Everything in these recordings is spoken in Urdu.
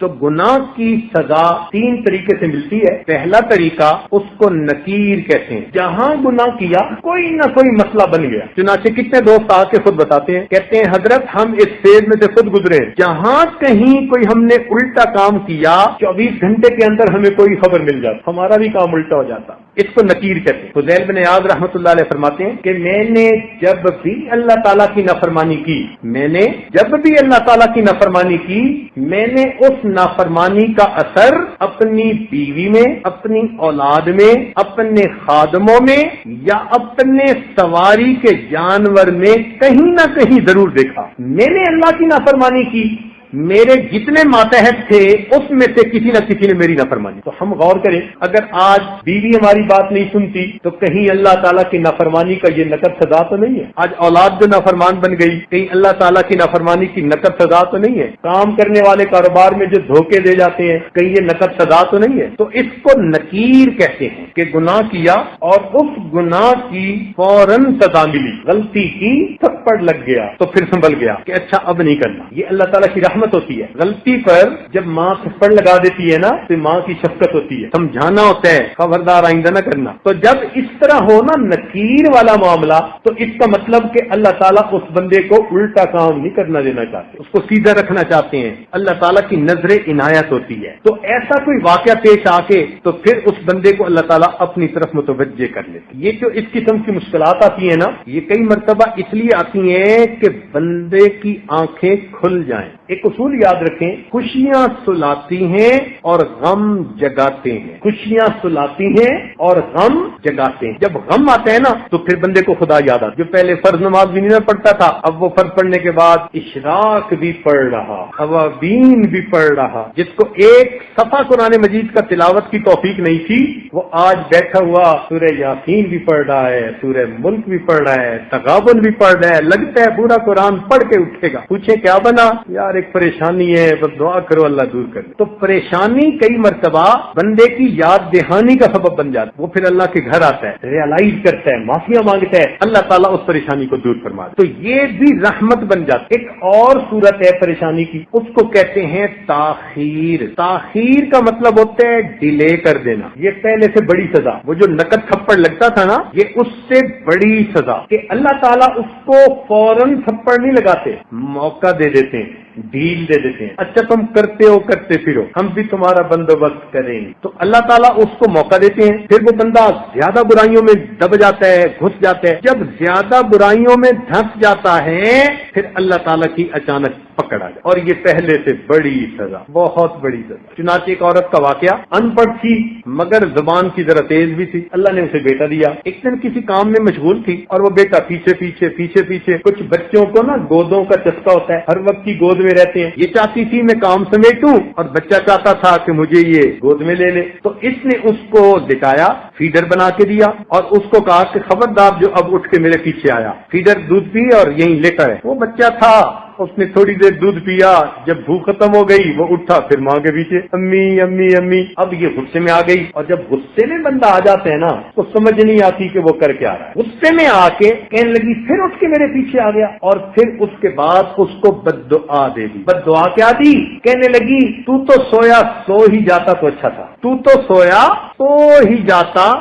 تو گناہ کی سزا 3 طریقے سے ملتی ہے۔ پہلا طریقہ اس کو نکیر کہتے ہیں، جہاں گناہ کیا کوئی نہ کوئی مسئلہ بن گیا۔ چنانچہ کتنے دوست آ کے خود بتاتے ہیں، کہتے ہیں حضرت ہم اس فیز میں سے خود گزرے، جہاں کہیں کوئی ہم نے الٹا کام کیا 24 گھنٹے کے اندر ہمیں کوئی خبر مل جاتا، ہمارا بھی کام الٹا ہو جاتا۔ اس کو نکیر کہتے ہیں۔ فضیل بن عیاض رحمۃ اللہ علیہ فرماتے ہیں کہ میں نے جب بھی اللہ تعالیٰ کی نافرمانی کی، میں نے اس نافرمانی کا اثر اپنی بیوی میں، اپنی اولاد میں، اپنے خادموں میں یا اپنے سواری کے جانور میں کہیں نہ کہیں ضرور دیکھا۔ میں نے اللہ کی نافرمانی کی، میرے جتنے ماتحت تھے اس میں سے کسی نہ کسی نے میری نافرمانی۔ تو ہم غور کریں، اگر آج بیوی ہماری بات نہیں سنتی تو کہیں اللہ تعالیٰ کی نافرمانی کا یہ نقد سزا تو نہیں ہے؟ آج اولاد جو نافرمان بن گئی، کہیں اللہ تعالیٰ کی نافرمانی کی نقد سزا تو نہیں ہے؟ کام کرنے والے کاروبار میں جو دھوکے دے جاتے ہیں، کہیں یہ نقد سزا تو نہیں ہے؟ تو اس کو نکیر کہتے ہیں کہ گناہ کیا اور اس گناہ کی فوراً سزا ملی، غلطی کی تھپڑ لگ گیا تو پھر سنبھل گیا کہ اچھا اب نہیں کرنا۔ یہ اللہ تعالیٰ کی رحمت ہوتی ہے۔ غلطی پر جب ماں تھپڑ لگا دیتی ہے نا تو ماں کی شفقت ہوتی ہے، سمجھانا ہوتا ہے خبردار آئندہ نہ کرنا۔ تو جب اس طرح ہونا نکیر والا معاملہ تو اس کا مطلب کہ اللہ تعالیٰ اس بندے کو الٹا کام نہیں کرنا دینا چاہتے، اس کو سیدھا رکھنا چاہتے ہیں۔ اللہ تعالیٰ کی نظر عنایت ہوتی ہے۔ تو ایسا کوئی واقعہ پیش آ کے تو پھر اس بندے کو اللہ تعالیٰ اپنی طرف متوجہ کر لیتے۔ یہ جو اس قسم کی مشکلات آتی ہیں نا، یہ کئی مرتبہ اس لیے آتی ہیں کہ بندے کی آنکھیں کھل جائیں۔ ایک اصول یاد رکھیں، خوشیاں سلاتی ہیں اور غم جگاتے ہیں، خوشیاں سلاتی ہیں اور غم جگاتے ہیں۔ جب غم آتا ہے نا تو پھر بندے کو خدا یاد آتا۔ جو پہلے فرض نماز بھی نہیں پڑھتا تھا، اب وہ فرض پڑھنے کے بعد اشراق بھی پڑھ رہا، اوابین بھی پڑھ رہا۔ جس کو ایک صفحہ قرآن مجید کا تلاوت کی توفیق نہیں تھی، وہ آج بیٹھا ہوا سورہ یاسین بھی پڑھ رہا ہے، سورہ ملک بھی پڑھ رہا ہے، تغابن بھی پڑھ رہا ہے۔ لگتا ہے پورا قرآن پڑھ کے اٹھے گا۔ پوچھے کیا بنا؟ یار ایک پریشانی ہے، بس دعا کرو اللہ دور کر دے۔ تو پریشانی کئی مرتبہ بندے کی یاد دہانی کا سبب بن جاتا ہے۔ وہ پھر اللہ کے گھر آتا ہے، ریئلائز کرتا ہے، معافیاں مانگتا ہے، اللہ تعالیٰ اس پریشانی کو دور فرما دے۔ تو یہ بھی رحمت بن جاتا ہے۔ ایک اور صورت ہے پریشانی کی، اس کو کہتے ہیں تاخیر۔ تاخیر کا مطلب ہوتا ہے ڈیلے کر دینا۔ یہ پہلے سے بڑی سزا، وہ جو نقد تھپڑ لگتا تھا نا، یہ اس سے بڑی سزا کہ اللہ تعالیٰ اس کو فوراً تھپڑ نہیں لگاتے، موقع دے دیتے ہیں، ڈھیل دے دیتے ہیں۔ اچھا تم کرتے ہو، کرتے پھرو، ہم بھی تمہارا بندوبست کریں گے۔ تو اللہ تعالیٰ اس کو موقع دیتے ہیں، پھر وہ بندہ زیادہ برائیوں میں دب جاتا ہے، گھس جاتا ہے۔ جب زیادہ برائیوں میں دھنس جاتا ہے پھر اللہ تعالیٰ کی اچانک پکڑ آ جائے، اور یہ پہلے سے بڑی سزا، بہت بڑی سزا۔ چنانچہ ایک عورت کا واقعہ، ان پڑھ تھی مگر زبان کی ذرا تیز بھی تھی، اللہ نے اسے بیٹا دیا۔ ایک دن کسی کام میں مشغول تھی اور وہ بیٹا پیچھے پیچھے پیچھے پیچھے، کچھ بچوں کو نا گودوں کا چسکا ہوتا ہے، ہر وقت کی گود میں رہتے ہیں۔ یہ چاہتی تھی میں کام سمیٹوں اور بچہ چاہتا تھا کہ مجھے یہ گود میں لے لے، تو اس نے اس کو لٹایا، فیڈر بنا کے دیا اور اس کو کہا کہ خبردار جو اب اٹھ کے میرے پیچھے آیا۔ فیڈر دودھ پی اور یہیں لیٹا ہے۔ وہ بچہ تھا، اس نے تھوڑی دیر دودھ پیا، جب بھوک ختم ہو گئی وہ اٹھا، پھر ماں کے پیچھے امی امی امی۔ اب یہ غصے میں آ گئی، اور جب غصے میں بندہ آ جاتا ہے نا تو سمجھ نہیں آتی کہ وہ کر کے آ رہا ہے۔ غصے میں آ کے کہنے لگی، پھر اٹھ کے میرے پیچھے آ گیا، اور پھر اس کے بعد اس کو بد دعا دے دی۔ بد دعا کیا دی؟ کہنے لگی تو سویا سو ہی جاتا تو اچھا تھا، تو سویا سو ہی جاتا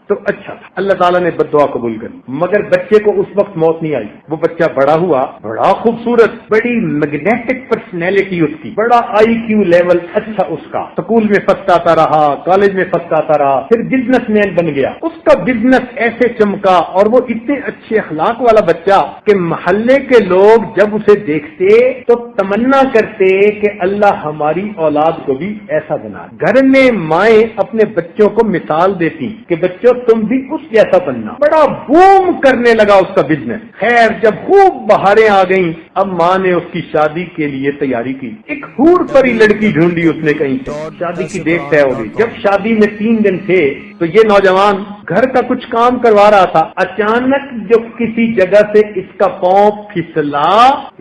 تو اچھا تھا۔ اللہ تعالیٰ نے بد دعا قبول کر لی، مگر بچے کو اس وقت موت نہیں آئی۔ وہ بچہ بڑا ہوا، بڑا خوبصورت، بڑی میگنیٹک پرسنالٹی اس کی، بڑا آئی کیو لیول اچھا اس کا، سکول میں فرسٹ آتا رہا، کالج میں فرسٹ آتا رہا، پھر بزنس مین بن گیا۔ اس کا بزنس ایسے چمکا اور وہ اتنے اچھے اخلاق والا بچہ کہ محلے کے لوگ جب اسے دیکھتے تو تمنا کرتے کہ اللہ ہماری اولاد کو بھی ایسا بنا۔ گھر میں مائیں اپنے بچوں کو مثال دیتی کہ بچوں تم بھی اس جیسا بننا۔ بڑا بوم کرنے لگا اس کا بزنس۔ خیر جب خوب بہاریں آ گئیں، اب ماں نے اس کی شادی کے لیے تیاری کی۔ ایک حور پری لڑکی ڈھونڈی اس نے کہیں سے، شادی کی ڈیٹ طے ہو گئی۔ جب شادی میں 3 دن تھے تو یہ نوجوان گھر کا کچھ کام کروا رہا تھا، اچانک جو کسی جگہ سے اس کا پاؤں پھسلا،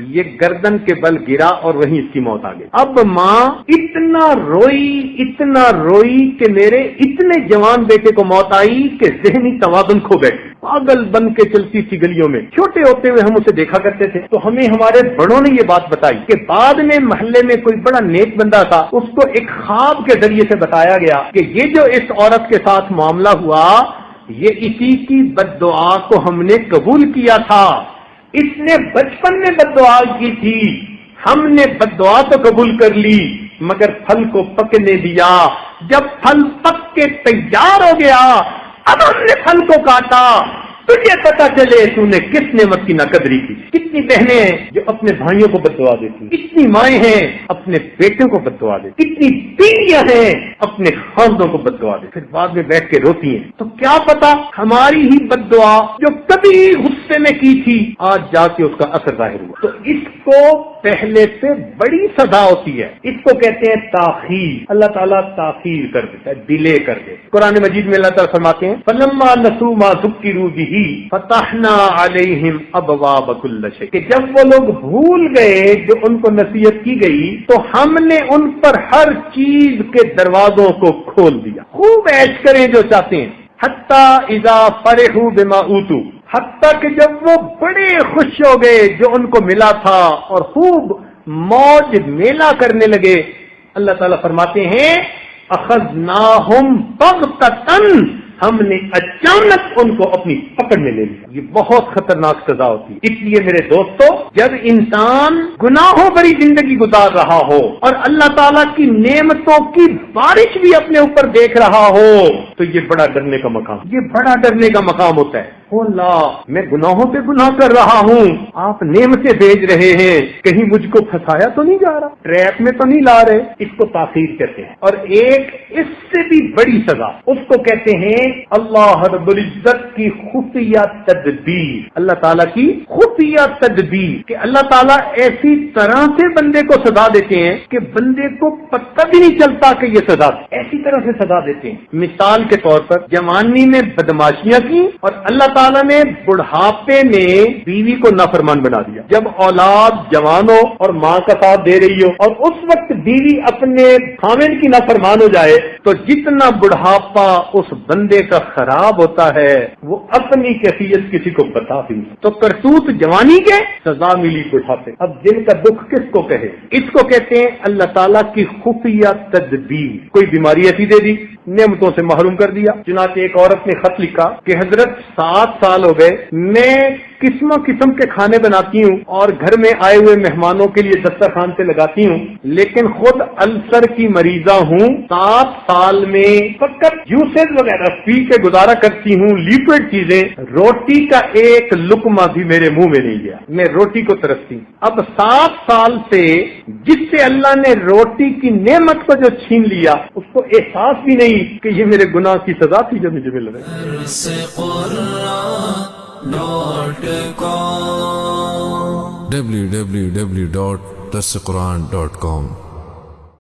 یہ گردن کے بل گرا اور وہیں اس کی موت آ گئی۔ اب ماں اتنا روئی کہ میرے اتنے جوان بیٹے کو موت آئی کہ ذہنی توازن کھو بیٹھی۔ پاگل بن کے چلتی تھی گلیوں میں. چھوٹے ہوتے ہوئے ہم اسے دیکھا کرتے تھے تو ہمیں ہمارے بڑوں نے یہ بات بتائی کہ بعد میں محلے میں کوئی بڑا نیک بندہ تھا, اس کو ایک خواب کے ذریعے سے بتایا گیا کہ یہ جو اس عورت کے ساتھ معاملہ ہوا یہ اسی کی بد دعا کو ہم نے قبول کیا تھا. اس نے بچپن میں بد دعا کی تھی, ہم نے بد دعا تو قبول کر لی مگر پھل کو پکنے دیا. جب پھل پک کے تیار ہو گیا اب ہم نے پھل کو کاٹا, تجھے پتا چلے تو نے کس نعمت کی ناقدری کی. کتنی بہنیں ہیں جو اپنے بھائیوں کو بد دعا دیتی, کتنی مائیں ہیں اپنے بیٹوں کو بد دعا دیتی, کتنی بیویاں ہیں اپنے خاندوں کو بد دعا دیتی, پھر بعد میں بیٹھ کے روتی ہیں. تو کیا پتا ہماری ہی بد دعا جو کبھی غصے میں کی تھی آج جا کے اس کا اثر ظاہر ہوا. تو اس کو پہلے سے بڑی سزا ہوتی ہے, اس کو کہتے ہیں تاخیر. اللہ تعالیٰ تاخیر کر دیتا ہے, ڈیلے کر دیتا ہے. قرآن مجید میں اللہ تعالیٰ فرماتے ہیں فَلَمَّا نَسُوا مَا ذُكِّرُوا بِهِ فَتَحْنَا عَلَيْهِمْ أَبْوَابَ كُلِّ شَيْءٍ, کہ جب وہ لوگ بھول گئے جو ان کو نصیحت کی گئی تو ہم نے ان پر ہر چیز کے دروازوں کو کھول دیا. خوب عیش کریں جو چاہتے ہیں. حَتَّى إِذَا فَرِحُوا بِمَا أُوتُوا, حتیٰ کہ جب وہ بڑے خوش ہو گئے جو ان کو ملا تھا اور خوب موج میلہ کرنے لگے. اللہ تعالیٰ فرماتے ہیں اخذناہم بغتۃ, ہم نے اچانک ان کو اپنی پکڑ میں لے لیا. یہ بہت خطرناک سزا ہوتی ہے. اس لیے میرے دوستو جب انسان گناہوں بھری زندگی گزار رہا ہو اور اللہ تعالیٰ کی نعمتوں کی بارش بھی اپنے اوپر دیکھ رہا ہو تو یہ بڑا ڈرنے کا مقام, یہ بڑا ڈرنے کا مقام ہوتا ہے. اللہ میں گناہوں پہ گناہ کر رہا ہوں, آپ نعمتیں بھیج رہے ہیں, کہیں مجھ کو پھنسایا تو نہیں جا رہا, ٹریپ میں تو نہیں لا رہے. اس کو تاخیر کہتے ہیں. اور ایک اس سے بھی بڑی سزا اس کو کہتے ہیں اللہ رب العزت کی خفیہ تدبیر. اللہ تعالیٰ کی خفیہ تدبیر کہ اللہ تعالیٰ ایسی طرح سے بندے کو سزا دیتے ہیں کہ بندے کو پتہ بھی نہیں چلتا کہ یہ سزا, ایسی طرح سے سزا دیتے ہیں. مثال کے طور پر جوانی میں بدماشیاں کی اور اللہ تعالیٰ نے بڑھاپے میں بیوی کو نافرمان بنا دیا. جب اولاد جوان ہو اور ماں کا ساتھ دے رہی ہو اور اس وقت بیوی اپنے خاوند کی نافرمان ہو جائے تو جتنا بڑھاپا اس بندے کا خراب ہوتا ہے وہ اپنی کیفیت کسی کو بتا بھی نہیں. تو کرتوت جوانی کے, سزا ملی بڑھاپے. اب دل کا دکھ کس کو کہے, اس کو کہتے ہیں اللہ تعالیٰ کی خفیہ تدبیر. کوئی بیماری ایسی دے دی, نعمتوں سے محروم کر دیا. چنانچہ ایک عورت نے خط لکھا کہ حضرت 7 سال ہو گئے میں قسم قسم کے کھانے بناتی ہوں اور گھر میں آئے ہوئے مہمانوں کے لیے دسترخوان پہ لگاتی ہوں, لیکن خود السر کی مریضہ ہوں. 7 سال میں فقط جوسز وغیرہ پی کے گزارا کرتی ہوں, لیکوڈ چیزیں, روٹی کا ایک لقمہ بھی میرے منہ میں نہیں گیا. میں روٹی کو ترستی ہوں. اب 7 سال سے جس سے اللہ نے روٹی کی نعمت کو جو چھین لیا اس کو احساس بھی نہیں کہ یہ میرے گناہ کی سزا تھی جو مجھے مل رہی. www.darsequran.com